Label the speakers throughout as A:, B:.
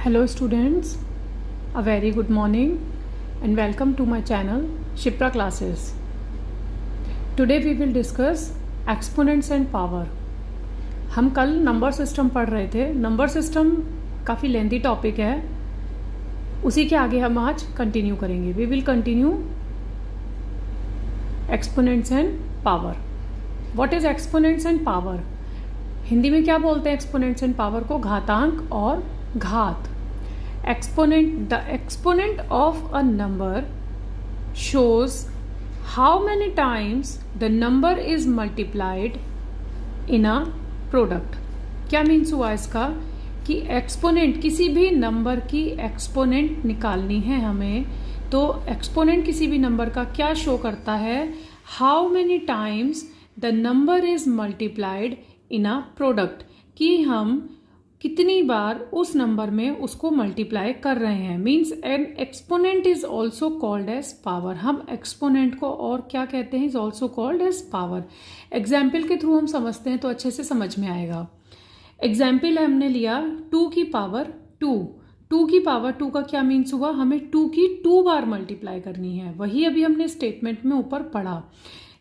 A: Hello students, a very good morning and welcome to my channel Shipra Classes. Today we will discuss exponents and power. हम कल number system पढ़ रहे थे. Number system काफ़ी lengthy topic है, उसी के आगे हम आज कंटिन्यू करेंगे. We will continue exponents and power. What is exponents and power? Hindi में क्या बोलते हैं एक्सपोनेंट्स एंड पावर को? घातांक और घात. Exponent, the exponent of a number shows how many times the number is multiplied in a product. क्या means हुआ इसका कि एक्सपोनेंट, किसी भी नंबर की एक्सपोनेंट निकालनी है हमें, तो एक्सपोनेंट किसी भी नंबर का क्या शो करता है? How many times the number is multiplied in a product, कि हम कितनी बार उस नंबर में उसको मल्टीप्लाई कर रहे हैं. Means an exponent is also called as power. हम एक्सपोनेंट को और क्या कहते हैं? Is also called as power. Example के थ्रू हम समझते हैं तो अच्छे से समझ में आएगा. एग्जाम्पल हमने लिया 2 की पावर 2. 2 की पावर 2 का क्या मीन्स हुआ? हमें 2 की 2 बार मल्टीप्लाई करनी है. वही अभी हमने स्टेटमेंट में ऊपर पढ़ा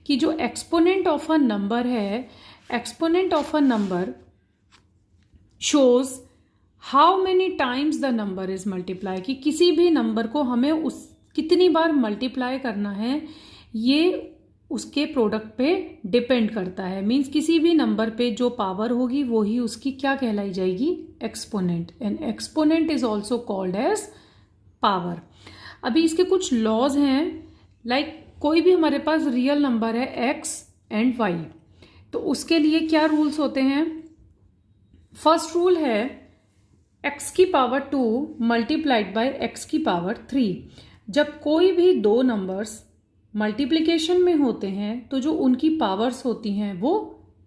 A: कि जो एक्सपोनेंट ऑफ अ नंबर है, exponent of a number shows how many times the number is multiply, कि किसी भी नंबर को हमें उस कितनी बार मल्टीप्लाई करना है, ये उसके प्रोडक्ट पे डिपेंड करता है. मीन्स किसी भी नंबर पे जो पावर होगी वो ही उसकी क्या कहलाई जाएगी? Exponent. And exponent is also called as power. अभी इसके कुछ लॉज हैं. लाइक कोई भी हमारे पास रियल नंबर है x एंड y, तो उसके लिए क्या रूल्स होते हैं? फर्स्ट रूल है x की पावर 2 मल्टीप्लाइड बाय x की पावर 3. जब कोई भी दो नंबर्स मल्टीप्लिकेशन में होते हैं तो जो उनकी पावर्स होती हैं वो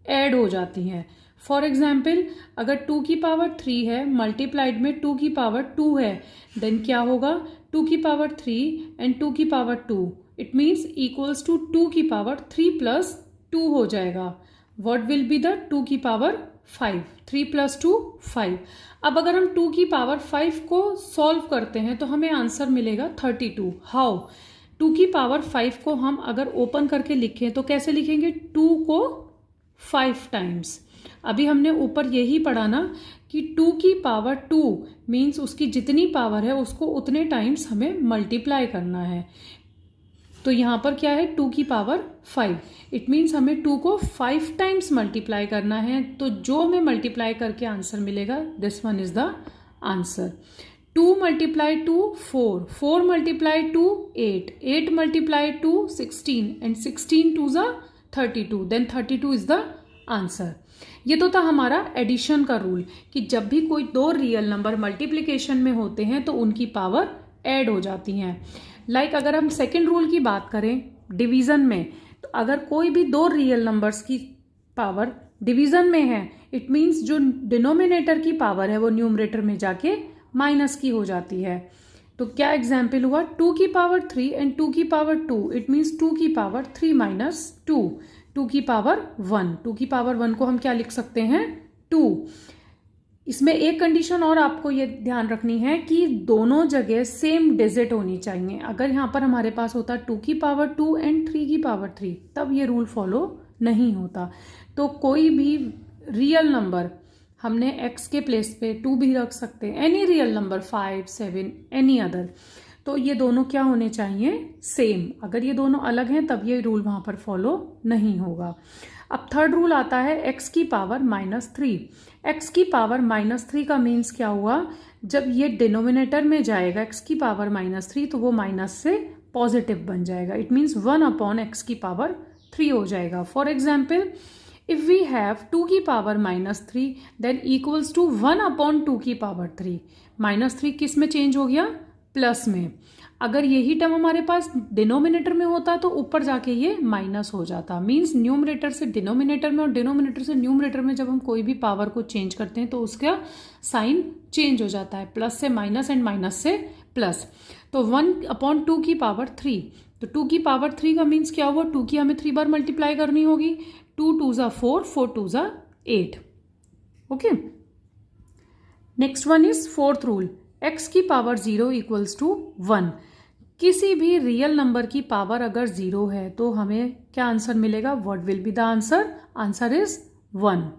A: ऐड हो जाती हैं. फॉर एग्जाम्पल, अगर 2 की पावर 3 है मल्टीप्लाइड में 2 की पावर 2 है, देन क्या होगा? 2 की पावर 3 एंड 2 की power 2, it means equals to 2 की पावर 3 प्लस 2 हो जाएगा. व्हाट विल बी द 2 की पावर 5. 3 प्लस 2 5. अब अगर हम 2 की पावर 5 को सॉल्व करते हैं तो हमें आंसर मिलेगा 32. हाउ? 2 की पावर 5 को हम अगर ओपन करके लिखें तो कैसे लिखेंगे? 2 को 5 टाइम्स. अभी हमने ऊपर यही पढ़ा ना कि 2 की पावर 2 मीन्स उसकी जितनी पावर है उसको उतने टाइम्स हमें मल्टीप्लाई करना है. तो यहाँ पर क्या है? 2 की पावर 5. इट मीन्स हमें 2 को 5 टाइम्स मल्टीप्लाई करना है. तो जो हमें मल्टीप्लाई करके आंसर मिलेगा, this one is the answer. 2 multiply 2 4, 4 multiply 2 8, 8 multiply 2 16 and 16 2 ज़ा 32, देन 32 इज द आंसर. ये तो था हमारा एडिशन का रूल कि जब भी कोई दो रियल नंबर मल्टीप्लिकेशन में होते हैं तो उनकी पावर ऐड हो जाती हैं. लाइक अगर हम सेकेंड रूल की बात करें डिवीज़न में, तो अगर कोई भी दो रियल नंबर्स की पावर डिवीज़न में है, इट मीन्स जो डिनोमिनेटर की पावर है वो न्यूमरेटर में जाके माइनस की हो जाती है. तो क्या एग्जाम्पल हुआ? 2 की पावर 3 एंड 2 की पावर 2, इट मीन्स 2 की पावर 3 माइनस 2, 2 की पावर 1. 2 की पावर 1 को हम क्या लिख सकते हैं? 2. इसमें एक कंडीशन और आपको ये ध्यान रखनी है कि दोनों जगह सेम डिजिट होनी चाहिए. अगर यहाँ पर हमारे पास होता 2 की पावर 2 एंड 3 की पावर 3, तब ये रूल फॉलो नहीं होता. तो कोई भी रियल नंबर हमने x के प्लेस पे 2 भी रख सकते हैं. Any real number 5 7 any other, तो ये दोनों क्या होने चाहिए? सेम. अगर ये दोनों अलग हैं तब ये रूल वहाँ पर फॉलो नहीं होगा. अब थर्ड रूल आता है x की पावर -3. x की पावर -3 का मीन्स क्या हुआ? जब ये डिनोमिनेटर में जाएगा x की पावर -3 तो वो माइनस से पॉजिटिव बन जाएगा. इट मीन्स 1 अपॉन x की पावर 3 हो जाएगा. For example, if we have 2 की power -3 then equals to 1 upon 2 की पावर 3. -3 किस में चेंज हो गया? प्लस में. अगर यही टर्म हमारे पास डिनोमिनेटर में होता तो ऊपर जाके ये माइनस हो जाता. मीन्स न्यूमरेटर से डिनोमिनेटर में और डिनोमिनेटर से न्यूमरेटर में जब हम कोई भी पावर को चेंज करते हैं तो उसका साइन चेंज हो जाता है. प्लस से माइनस एंड माइनस से प्लस. तो 1 अपॉन 2 की पावर 3, तो 2 की पावर 3 का मीन्स क्या हुआ? 2 की हमें 3 बार मल्टीप्लाई करनी होगी. 2 2 ज़ा 4, 4 2 ज़ा 8. Okay. Next one is fourth rule. x की पावर 0 इक्वल्स टू 1। किसी भी रियल नंबर की पावर अगर 0 है तो हमें क्या आंसर मिलेगा? What will be the answer? Answer is 1।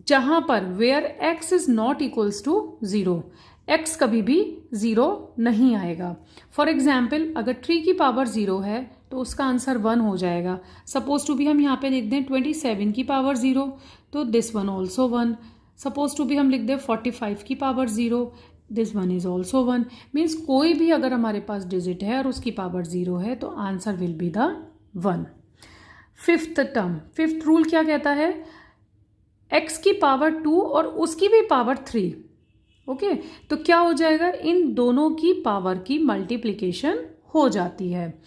A: जहां पर where x is not equals to 0, x कभी भी 0 नहीं आएगा। फॉर एग्जाम्पल अगर 3 की पावर 0 है तो उसका आंसर 1 हो जाएगा। सपोज टू भी हम यहाँ पे लिख दें 27 की पावर 0, तो this one also 1। Suppose to भी हम लिख दें 45 की power 0, this one is also 1। Means कोई भी अगर हमारे पास डिजिट है और उसकी पावर 0 है तो answer will be the 1। Fifth term, fifth rule क्या कहता है? x की पावर 2 और उसकी भी पावर 3। ओके, तो क्या हो जाएगा? इन दोनों की पावर की मल्टीप्लीकेशन हो जाती है।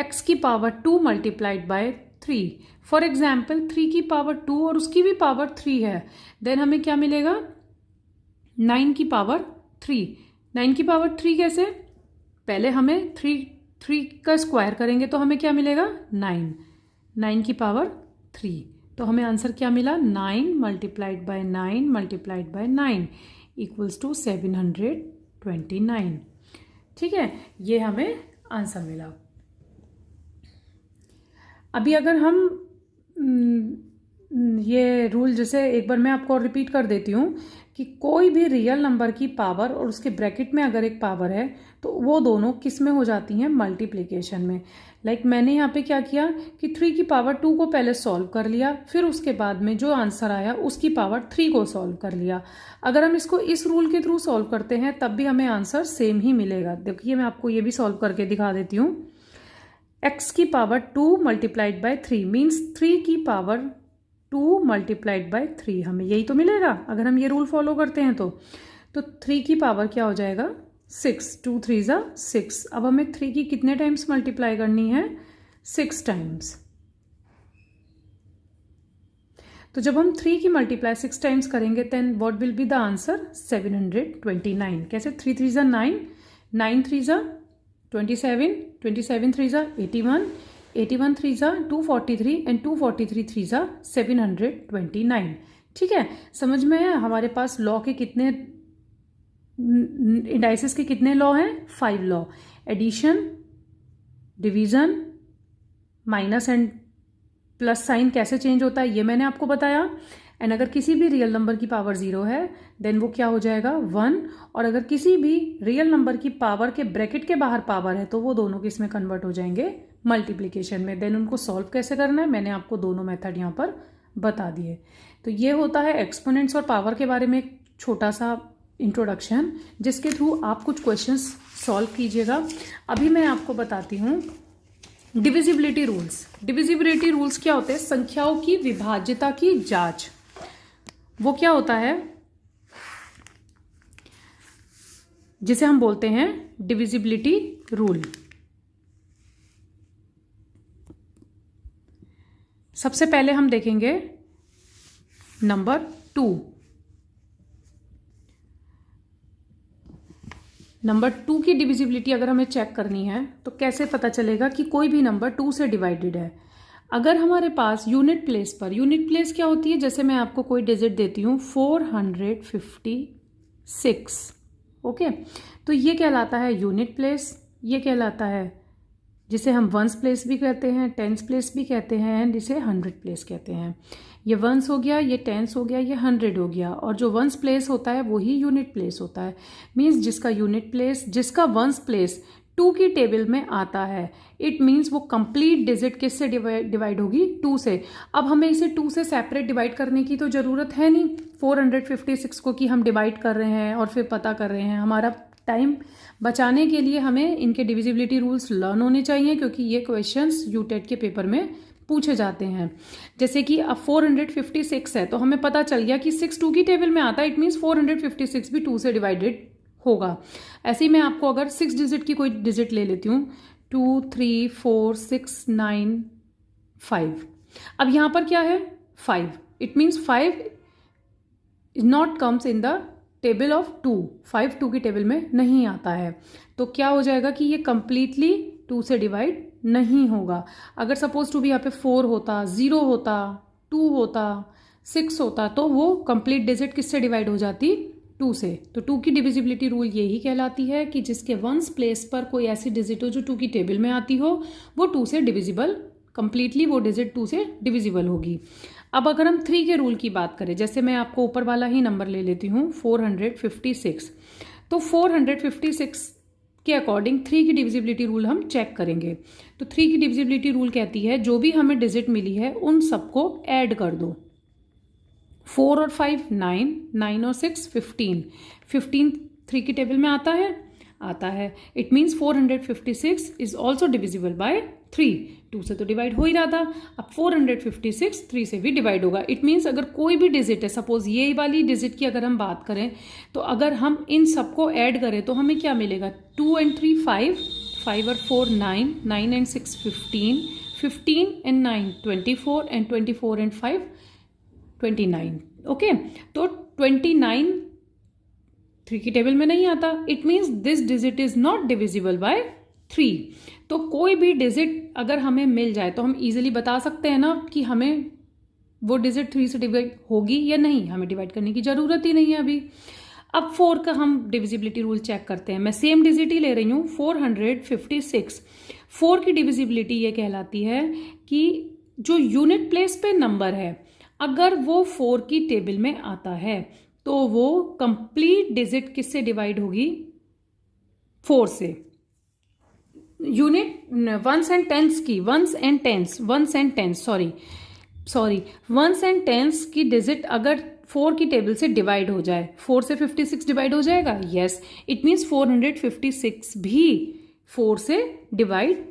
A: x की power 2 multiplied bye 3। For example 3 की पावर 2 और उसकी भी पावर 3 है, देन हमें क्या मिलेगा? 9 की पावर 3। 9 की पावर 3 कैसे? पहले हमें 3 का स्क्वायर करेंगे तो हमें क्या मिलेगा? 9। 9 की पावर 3, तो हमें आंसर क्या मिला? 9 multiplied by 9 multiplied by 9 equals to 729। ठीक है, ये हमें आंसर मिला। अभी अगर हम ये रूल जैसे एक बार मैं आपको और रिपीट कर देती हूँ कि कोई भी रियल नंबर की पावर और उसके ब्रैकेट में अगर एक पावर है तो वो दोनों किस में हो जाती हैं? मल्टीप्लिकेशन में। लाइक मैंने यहाँ पे क्या किया कि 3 की पावर 2 को पहले सॉल्व कर लिया, फिर उसके बाद में जो आंसर आया उसकी पावर 3 को सॉल्व कर लिया। अगर हम इसको इस रूल के थ्रू सॉल्व करते हैं तब भी हमें आंसर सेम ही मिलेगा। देखिए मैं आपको ये भी सॉल्व करके दिखा देती हूँ। x की पावर 2 मल्टीप्लाइड बाय 3 मीन्स 3 की पावर 2 मल्टीप्लाइड बाय 3, हमें यही तो मिलेगा अगर हम ये रूल फॉलो करते हैं तो 3 की पावर क्या हो जाएगा? 6। 2 3 ज़ा 6। अब हमें 3 की कितने टाइम्स मल्टीप्लाई करनी है? 6 टाइम्स। तो जब हम 3 की मल्टीप्लाई 6 टाइम्स करेंगे then what will be the answer? 729। कैसे? 3 3 ज़ा 9, 9 3 ज़ा 27, 27 3 ज़ा 81, 81 3 ज़ा 243 एंड 243 3 ज़ा 729। ठीक है, समझ में है? हमारे पास लॉ के कितने, इंडाइसिस के कितने लॉ हैं? 5 law. Addition, division, minus and plus sign कैसे चेंज होता है ये मैंने आपको बताया। एंड अगर किसी भी रियल नंबर की पावर 0 है देन वो क्या हो जाएगा? 1। और अगर किसी भी रियल नंबर की पावर के ब्रैकेट के बाहर पावर है तो वो दोनों किस में कन्वर्ट हो जाएंगे? मल्टीप्लिकेशन में। देन उनको सॉल्व कैसे करना है मैंने आपको दोनों मेथड यहाँ पर बता दिए। तो ये होता है एक्सपोनेंट्स और पावर के बारे में एक छोटा सा इंट्रोडक्शन, जिसके थ्रू आप कुछ क्वेश्चंस सॉल्व कीजिएगा। अभी मैं आपको बताती हूँ डिविजिबिलिटी रूल्स। डिविजिबिलिटी रूल्स क्या होते हैं? संख्याओं की विभाज्यता की जांच। वो क्या होता है जिसे हम बोलते हैं डिविजिबिलिटी रूल। सबसे पहले हम देखेंगे नंबर 2। नंबर 2 की डिविजिबिलिटी अगर हमें चेक करनी है तो कैसे पता चलेगा कि कोई भी नंबर 2 से डिवाइडेड है? अगर हमारे पास यूनिट प्लेस पर, यूनिट प्लेस क्या होती है? जैसे मैं आपको कोई डिजिट देती हूँ 456, ओके, तो ये कहलाता है यूनिट प्लेस। ये कहलाता है जिसे हम वंस प्लेस भी कहते हैं, टेंस प्लेस भी कहते हैं, एंड इसे 100 प्लेस कहते हैं। ये वंस हो गया, ये टेंस हो गया, ये 100 हो गया। और जो वंस प्लेस होता है वही यूनिट प्लेस होता है। मीन्स जिसका यूनिट प्लेस, जिसका वंस प्लेस 2 की टेबल में आता है, इट मीन्स वो कंप्लीट डिजिट किससे डिवाइड होगी? 2 से। अब हमें इसे 2 से सेपरेट डिवाइड करने की तो ज़रूरत है नहीं 456 को कि हम डिवाइड कर रहे हैं और फिर पता कर रहे हैं। हमारा टाइम बचाने के लिए हमें इनके डिविजिबिलिटी रूल्स लर्न होने चाहिए, क्योंकि ये क्वेश्चंस यूटेट के पेपर में पूछे जाते हैं। जैसे कि अब 456 है तो हमें पता चल गया कि 6 2 की टेबल में आता है, इट मीन्स 456 भी 2 से डिवाइडेड होगा। ऐसे ही मैं आपको अगर 6 डिजिट की कोई डिजिट ले लेती हूँ 2 3 4 6 9 5। अब यहाँ पर क्या है? 5। It means 5 is not comes in the table of 2। 5 2 की टेबल में नहीं आता है। तो क्या हो जाएगा कि ये कंप्लीटली 2 से डिवाइड नहीं होगा। अगर सपोज टू भी यहाँ पे 4 होता, 0 होता, 2 होता, 6 होता तो वो कंप्लीट डिजिट किससे डिवाइड हो जाती? 2 से। तो 2 की डिविजिबिलिटी रूल यही कहलाती है कि जिसके वंस प्लेस पर कोई ऐसी डिजिट हो जो 2 की टेबल में आती हो, वो 2 से डिविजिबल, कंप्लीटली वो डिजिट 2 से डिविजिबल होगी। अब अगर हम 3 के रूल की बात करें, जैसे मैं आपको ऊपर वाला ही नंबर ले लेती हूँ 456, तो 456 के अकॉर्डिंग 3 की डिविजिबिलिटी रूल हम चेक करेंगे। तो 3 की डिविजिबिलिटी रूल कहती है जो भी हमें डिजिट मिली है उन सबको ऐड कर दो। 4 और 5 9, 9 और 6 15, 15 3 की टेबल में आता है। It means 456 is also divisible by 3। 2 से तो डिवाइड हो ही रहा था, अब 456 3 से भी डिवाइड होगा। इट मीन्स अगर कोई भी डिजिट है, सपोज ये वाली डिजिट की अगर हम बात करें, तो अगर हम इन सबको ऐड करें तो हमें क्या मिलेगा? 2 and 3 5, 5 और 4 9, 9 and 6 15, 15 and 9 24, and 24 and 5 29। Okay, तो 29 3 की टेबल में नहीं आता। It means this digit is not divisible by 3। तो कोई भी डिजिट अगर हमें मिल जाए तो हम इजीली बता सकते हैं ना कि हमें वो डिजिट 3 से डिवाइड होगी या नहीं, हमें डिवाइड करने की जरूरत ही नहीं है अभी। अब 4 का हम डिविजिबिलिटी रूल चेक करते हैं। मैं सेम डिजिट ही ले रही हूँ 456। 4 की डिविजिबिलिटी ये कहलाती है कि जो यूनिट प्लेस पे नंबर है, अगर वो 4 की टेबल में आता है तो वो कंप्लीट डिजिट किससे डिवाइड होगी? 4 से। यूनिट वंस एंड टेंस की डिजिट अगर 4 की टेबल से डिवाइड हो जाए, 4 से 56 डिवाइड हो जाएगा, यस। इट मीन्स 456 भी 4 से डिवाइड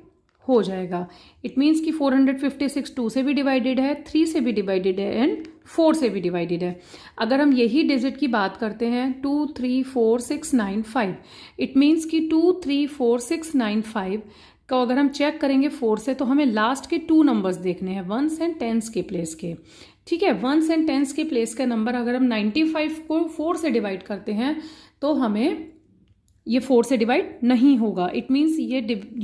A: हो जाएगा। इट मीन्स कि 456 2 से भी डिवाइडेड है, 3 से भी डिवाइडेड है, एंड 4 से भी डिवाइडेड है। अगर हम यही डिजिट की बात करते हैं 2 3 4 6 9 5, इट मीन्स कि 2 3 4 6 9 5 को अगर हम चेक करेंगे 4 से, तो हमें लास्ट के 2 नंबर्स देखने हैं वंस एंड टेंस के प्लेस के। ठीक है, वंस एंड टेंस के प्लेस का नंबर अगर हम 95 को 4 से डिवाइड करते हैं तो हमें ये 4 से डिवाइड नहीं होगा। इट मीन्स ये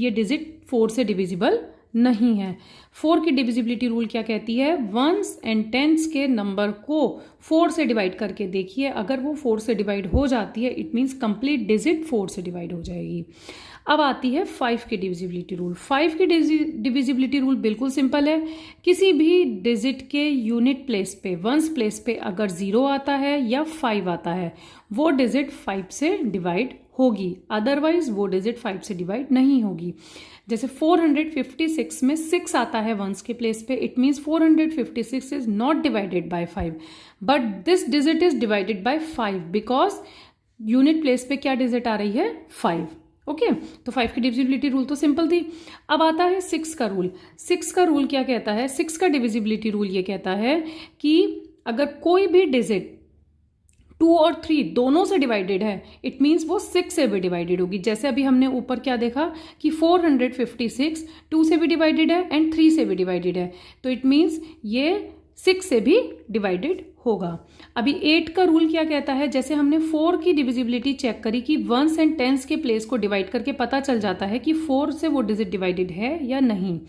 A: डिजिट 4 से डिविजिबल नहीं है। 4 की डिविजिबिलिटी रूल क्या कहती है? वंस एंड टेंस के नंबर को 4 से डिवाइड करके देखिए, अगर वो 4 से डिवाइड हो जाती है, इट मीन्स कंप्लीट डिजिट 4 से डिवाइड हो जाएगी। अब आती है 5 की डिविजिबिलिटी रूल। 5 की डिविजिबिलिटी रूल बिल्कुल सिंपल है। किसी भी डिजिट के यूनिट प्लेस पे, वंस प्लेस पे अगर 0 आता है या 5 आता है, वो डिजिट 5 से डिवाइड होगी, अदरवाइज वो डिजिट 5 से डिवाइड नहीं होगी। जैसे 456 में 6 आता है वंस के प्लेस पे, it means 456 is not divided by 5, but this digit is divided by 5 because unit place पे क्या डिजिट आ रही है? 5। ओके, तो 5 की डिविजिबिलिटी रूल तो सिंपल थी। अब आता है 6 का रूल। 6 का रूल क्या कहता है? 6 का डिविजिबिलिटी रूल ये कहता है कि अगर कोई भी डिजिट 2 और 3 दोनों से डिवाइडेड है, इट मीन्स वो 6 से भी डिवाइडेड होगी। जैसे अभी हमने ऊपर क्या देखा कि 456 2 से भी डिवाइडेड है एंड 3 से भी डिवाइडेड है, तो इट मीन्स ये 6 से भी डिवाइडेड होगा। अभी 8 का रूल क्या कहता है? जैसे हमने 4 की डिविजिबिलिटी चेक करी कि वंस एंड टेंस के प्लेस को डिवाइड करके पता चल जाता है कि 4 से वो डिजिट डिवाइडेड है या नहीं।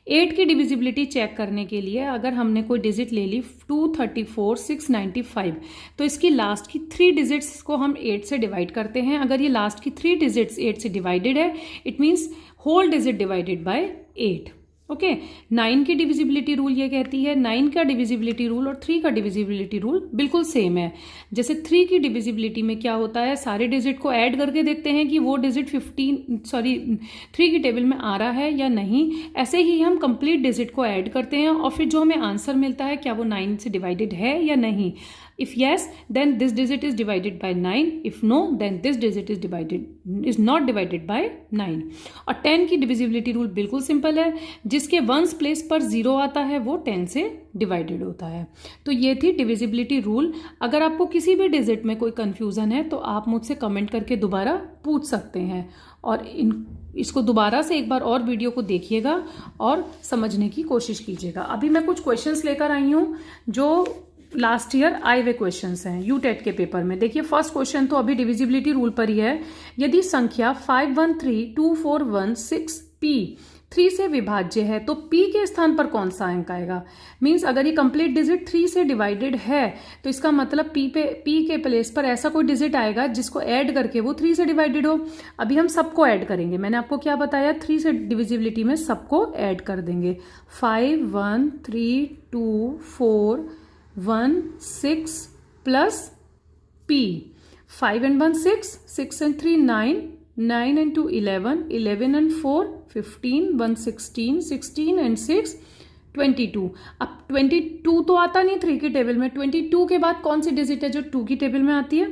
A: 8 की डिविजिबिलिटी चेक करने के लिए अगर हमने कोई डिजिट ले ली 234 695, तो इसकी लास्ट की 3 डिजिट्स को हम 8 से डिवाइड करते हैं। अगर ये लास्ट की 3 डिजिट्स 8 से डिवाइडेड है, it means whole digit divided by 8। Okay, 9 की डिविजिबिलिटी रूल ये कहती है, 9 का डिविजिबिलिटी रूल और 3 का डिविजिबिलिटी रूल बिल्कुल सेम है। जैसे 3 की डिविजिबिलिटी में क्या होता है, सारे डिजिट को ऐड करके देखते हैं कि वो डिजिट 3 की टेबल में आ रहा है या नहीं। ऐसे ही हम कंप्लीट डिजिट को ऐड करते हैं और फिर जो हमें आंसर मिलता है क्या वो 9 से डिवाइडेड है या नहीं। If yes, then this digit is divided by 9. If no, then this digit is not divided by 9. और 10 की डिविजिबिलिटी रूल बिल्कुल सिंपल है, जिसके वंस प्लेस पर 0 आता है वो 10 से डिवाइडेड होता है। तो ये थी डिविजिबिलिटी रूल। अगर आपको किसी भी डिजिट में कोई कंफ्यूजन है तो आप मुझसे कमेंट करके दोबारा पूछ सकते हैं, और इसको दोबारा से एक बार और वीडियो को देखिएगा और समझने की कोशिश कीजिएगा। अभी मैं कुछ क्वेश्चंस लेकर आई हूँ जो लास्ट ईयर आए हुए क्वेश्चंस हैं यूटेट के पेपर में। देखिए, फर्स्ट क्वेश्चन तो अभी डिविजिबिलिटी रूल पर ही है। यदि संख्या 513241 6p 3 से विभाज्य है तो p के स्थान पर कौन सा अंक आएगा। मीन्स अगर ये कंप्लीट डिजिट 3 से डिवाइडेड है तो इसका मतलब p के प्लेस पर ऐसा कोई डिजिट आएगा जिसको ऐड करके वो 3 से डिवाइडेड हो। अभी हम सबको ऐड करेंगे, मैंने आपको क्या बताया, 3 से डिविजिबिलिटी में सबको ऐड कर देंगे। 5 1 3 2 4 1 6 plus p, 5 and 1 6, 6 and 3 9, 9 and 2 11, 11 and 4 15, 1 16, 16 and 6 22। अब 22 तो आता नहीं 3 की टेबल में, 22 के बाद कौन सी डिजिट है जो 2 की टेबल में आती है,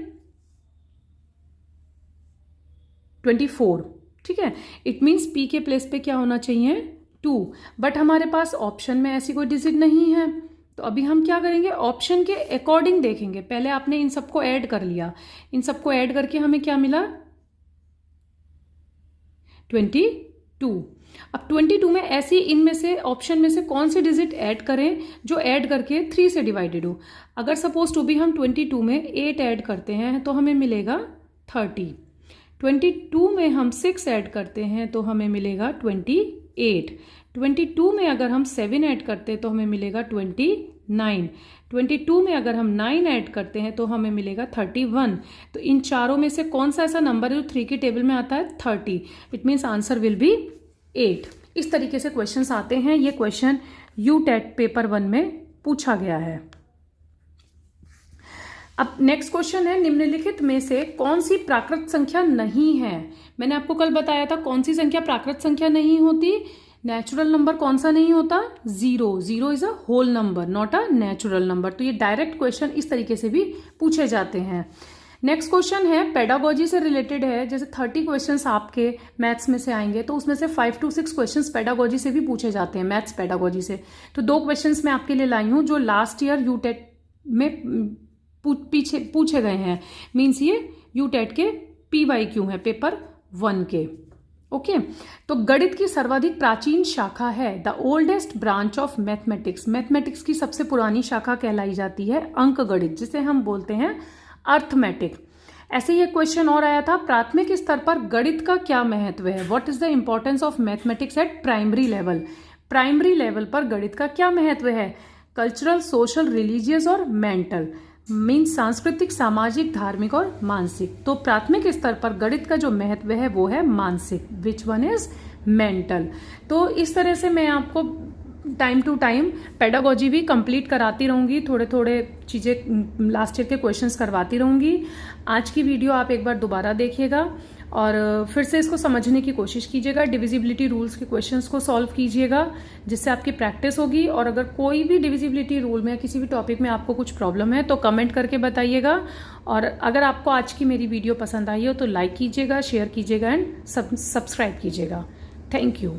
A: 24। ठीक है, इट मीन्स p के प्लेस पे क्या होना चाहिए, 2। बट हमारे पास ऑप्शन में ऐसी कोई डिजिट नहीं है, तो अभी हम क्या करेंगे, ऑप्शन के अकॉर्डिंग देखेंगे। पहले आपने इन सबको ऐड कर लिया, इन सबको ऐड करके हमें क्या मिला, 22। अब 22 में ऐसी इनमें से ऑप्शन में से कौन सी डिजिट ऐड करें जो ऐड करके 3 से डिवाइडेड हो। अगर सपोज टू भी हम 22 में 8 ऐड करते हैं तो हमें मिलेगा 30। 22 में हम 6 ऐड करते हैं तो हमें मिलेगा 28। 22 में अगर हम 7 ऐड करते हैं तो हमें मिलेगा 29। 22 में अगर हम 9 ऐड करते हैं तो हमें मिलेगा 31। तो इन चारों में से कौन सा ऐसा नंबर है जो 3 की टेबल में आता है, 30। It means answer will be 8। इस तरीके से क्वेश्चंस आते हैं। ये क्वेश्चन यूटेट पेपर 1 में पूछा गया है। अब नेक्स्ट क्वेश्चन है, निम्नलिखित में से कौन सी प्राकृत संख्या नहीं है। मैंने आपको कल बताया था कौन सी संख्या प्राकृत संख्या नहीं होती। नेचुरल नंबर कौन सा नहीं होता, 0। 0 is a whole number, not a natural number. तो ये डायरेक्ट क्वेश्चन इस तरीके से भी पूछे जाते हैं। नेक्स्ट क्वेश्चन है पेडागोजी से रिलेटेड है। जैसे 30 क्वेश्चंस आपके मैथ्स में से आएंगे तो उसमें से 5 to 6 क्वेश्चंस पेडागोजी से भी पूछे जाते हैं, मैथ्स पेडागोजी से। तो 2 क्वेश्चंस मैं आपके लिए लाई हूँ जो लास्ट ईयर यूटेट में पीछे पूछे गए हैं। मीन्स ये यूटेट के PYQ है, पेपर 1 के। ओके तो गणित की सर्वाधिक प्राचीन शाखा है, the oldest branch of mathematics. Mathematics की सबसे पुरानी शाखा कहलाई जाती है अंक गणित, जिसे हम बोलते हैं अर्थमेटिक। ऐसे ही एक क्वेश्चन और आया था, प्राथमिक स्तर पर गणित का क्या महत्व है, what is the importance of mathematics eight primary level. Primary level पर गणित का क्या महत्व है, कल्चरल, सोशल, रिलीजियस और मेंटल। मीन्स सांस्कृतिक, सामाजिक, धार्मिक और मानसिक। तो प्राथमिक स्तर पर गणित का जो महत्व है वो है मानसिक, विच वन इज मेंटल। तो इस तरह से मैं आपको टाइम टू टाइम पेडागोजी भी कंप्लीट कराती रहूंगी, थोड़े थोड़े चीज़ें लास्ट ईयर के क्वेश्चंस करवाती रहूंगी। आज की वीडियो आप एक बार दोबारा देखिएगा और फिर से इसको समझने की कोशिश कीजिएगा। डिविजिबिलिटी रूल्स के क्वेश्चंस को सॉल्व कीजिएगा, जिससे आपकी प्रैक्टिस होगी। और अगर कोई भी डिविजिबिलिटी रूल में या किसी भी टॉपिक में आपको कुछ प्रॉब्लम है तो कमेंट करके बताइएगा। और अगर आपको आज की मेरी वीडियो पसंद आई हो तो लाइक कीजिएगा, शेयर कीजिएगा एंड सब्सक्राइब कीजिएगा। Thank you.